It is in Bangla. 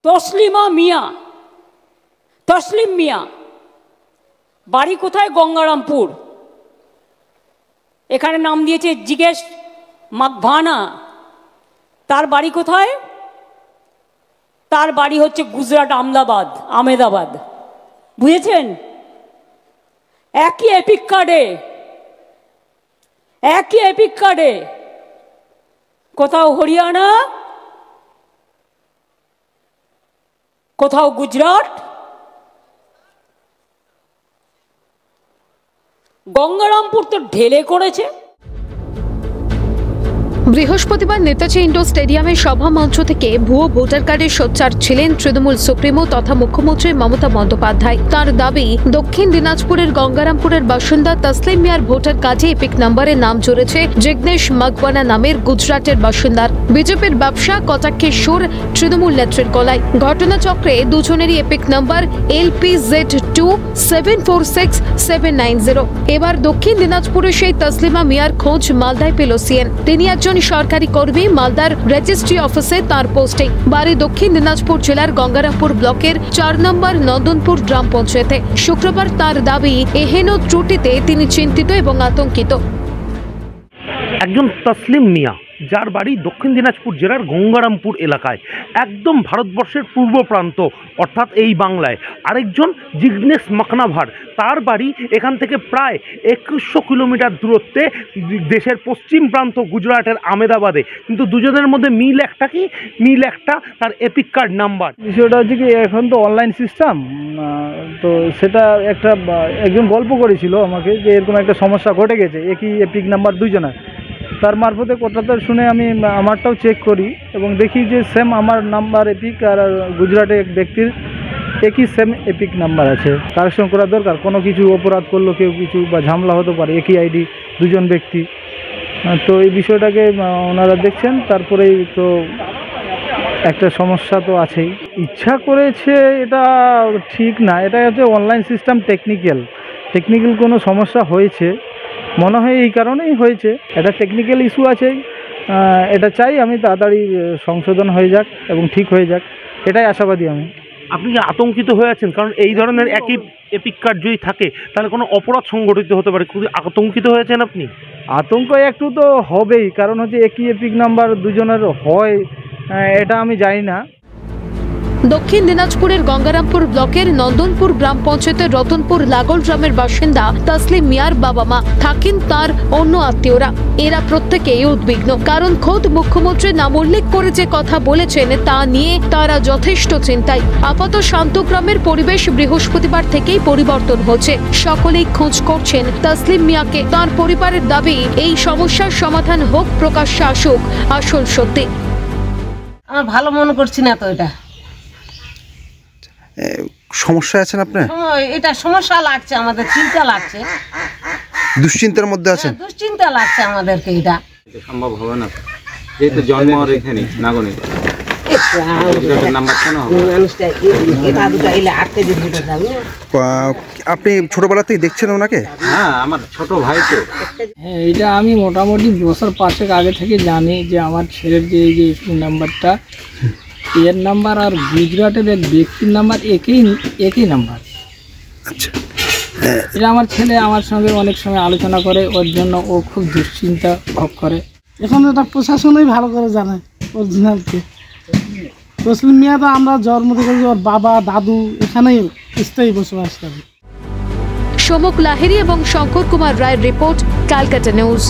তসলিম মিয়া বাড়ি কোথায়? গঙ্গারামপুর। এখানে নাম দিয়েছে জিজ্ঞেস মাকভানা। তার বাড়ি কোথায়? তার বাড়ি হচ্ছে গুজরাট আহমেদাবাদ। বুঝেছেন? একই এপিক কার্ডে কোথাও হরিয়ানা, কোথাও গুজরাট। গঙ্গারামপুর তো ঢেলে করেছে। বৃহস্পতিবার নেতাজি ইন্ডোর স্টেডিয়ামের সভা মঞ্চ থেকে ভুয়ো ভোটার কার্ডে সোচ্চার ছিলেন তৃণমূল সুপ্রিমো তথা মুখ্যমন্ত্রী মমতা বন্দ্যোপাধ্যায়। তার দাবি, দক্ষিণ দিনাজপুরের গঙ্গারামপুরের বাসিন্দা তসলিম মিয়ার ভোটার কার্ডে এপিক নম্বরে নাম জুড়েছে জিগ্নেশ মাকওয়ানা নামের গুজরাটের বাসিন্দার। বিজেপির ব্যবসা কটাক্ষের সুর তৃণমূল নেত্রীর গলায়। ঘটনাচক্রে দুজনেরই এপিক নম্বর LPZ2746790। এবার দক্ষিণ দিনাজপুরে সেই তসলিমা মিয়ার খোঁজ মালদায় পেল সিএন। তিনি একজন সরকারি কর্মী। মালদার রেজিস্ট্রি অফিসে তার পোস্টিং। বাড়ি দক্ষিণ দিনাজপুর জেলার গঙ্গারামপুর ব্লকের 4 নম্বর নন্দনপুর গ্রাম পঞ্চায়েতে। শুক্রবার তার দাবি, এহেন ত্রুটিতে তিনি চিন্তিত এবং আতঙ্কিত। একজন তসলিম মিয়া, যার বাড়ি দক্ষিণ দিনাজপুর জেলার গঙ্গারামপুর এলাকায়, একদম ভারতবর্ষের পূর্ব প্রান্ত অর্থাৎ এই বাংলায়। আরেকজন জিগ্নেশ মাকনাভার, তার বাড়ি এখান থেকে প্রায় 2100 কিলোমিটার দূরত্বে দেশের পশ্চিম প্রান্ত গুজরাটের আহমেদাবাদে। কিন্তু দুজনের মধ্যে মিল একটা তার এপিক কার্ড নাম্বার। বিষয়টা হচ্ছে কি, এখন তো অনলাইন সিস্টেম, তো সেটা একজন গল্প করেছিল আমাকে যে এরকম একটা সমস্যা ঘটে গেছে, একই এপিক নাম্বার দুজনের। তার মারফতে কথাটা শুনে আমি আমারটাও চেক করি এবং দেখি যে সেম আমার নাম্বার এপিক আর গুজরাটে এক ব্যক্তির একই সেম এপিক নাম্বার আছে। কারেকশন করা দরকার, কোনো কিছু অপরাধ করলো কেউ কিছু বা ঝামেলা হতে পারে, একই আইডি দুজন ব্যক্তি। তো এই বিষয়টাকে ওনারা দেখছেন, তারপরেই তো একটা সমস্যা তো আছেই। ইচ্ছা করেছে এটা ঠিক না, এটা হচ্ছে অনলাইন সিস্টেম টেকনিক্যাল কোনো সমস্যা হয়েছে মনে হয়, এই কারণেই হয়েছে। এটা টেকনিক্যাল ইস্যু আছে, এটা চাই আমি তাড়াতাড়ি সংশোধন হয়ে যাক এবং ঠিক হয়ে যাক, এটাই আশাবাদী আমি। আপনি কি আতঙ্কিত হয়ে আছেন? কারণ এই ধরনের একই এপিক কার্ড যদি থাকে তাহলে কোনো অপরাধ সংগঠিত হতে পারে। খুবই আতঙ্কিত হয়েছেন আপনি? আতঙ্ক একটু তো হবেই, কারণ হচ্ছে একই এপিক নাম্বার দুজনের হয়, এটা আমি জানি না। দক্ষিণ দিনাজপুরের গঙ্গারামপুর ব্লকের নন্দনপুর গ্রাম পঞ্চায়েতের রতনপুর লাগল গ্রামের বাসিন্দা তসলিম মিয়ার বাবা মা থাকেন তার অন্য আত্মীয়রা। এরা প্রত্যেকেই উদ্বিগ্ন, কারণ খোদ মুখ্যমন্ত্রী নাম উল্লেখ করে যে কথা বলেছেন তা নিয়ে তারা যথেষ্ট চিন্তায়। আপাত শান্ত গ্রামের পরিবেশ বৃহস্পতিবার থেকেই পরিবর্তন হচ্ছে। সকলেই খোঁজ করছেন তসলিম মিয়াকে। তার পরিবারের দাবি, এই সমস্যার সমাধান হোক, প্রকাশ্যে আসুক আসল সত্যি। আমার ভালো মনে করছি না তো, এটা সমস্যা আছেন আপনি? এটা সমস্যা লাগছে, আমাদের চিন্তা লাগছে, দুশ্চিন্তার মধ্যে আছেন? দুশ্চিন্তা লাগছে আমাদেরকে। এটা সম্ভব হবে না, যেহেতু জন্ম আর এখানে নাগনে। আপনি ছোটবেলা থেকে দেখছেন ওনাকে? হ্যাঁ, আমার ছোট ভাই তো। হ্যাঁ, এটা আমি মোটামুটি বছর 5 আগে থেকে জানি যে আমার ছেলের যে এই যে নাম্বারটা, এর নাম্বার আর গুজরাটের এক ব্যক্তির নাম্বার একই নাম্বার। আচ্ছা, এটা আমার ছেলে আমার সঙ্গে অনেক সময় আলোচনা করে, ওর জন্য ও খুব দুশ্চিন্তা ভোগ করে। এখন এটা প্রশাসনই ভালো করে জানে অরিজিনালকে। তসলিম মিয়া তো আমরা জন্ম থেকে ওর বাবা দাদু এখানেই স্থায়ী বসবাস করে। সমক লাহিড়ী এবং শঙ্কর কুমার রায়ের রিপোর্ট, ক্যালকাটা নিউজ।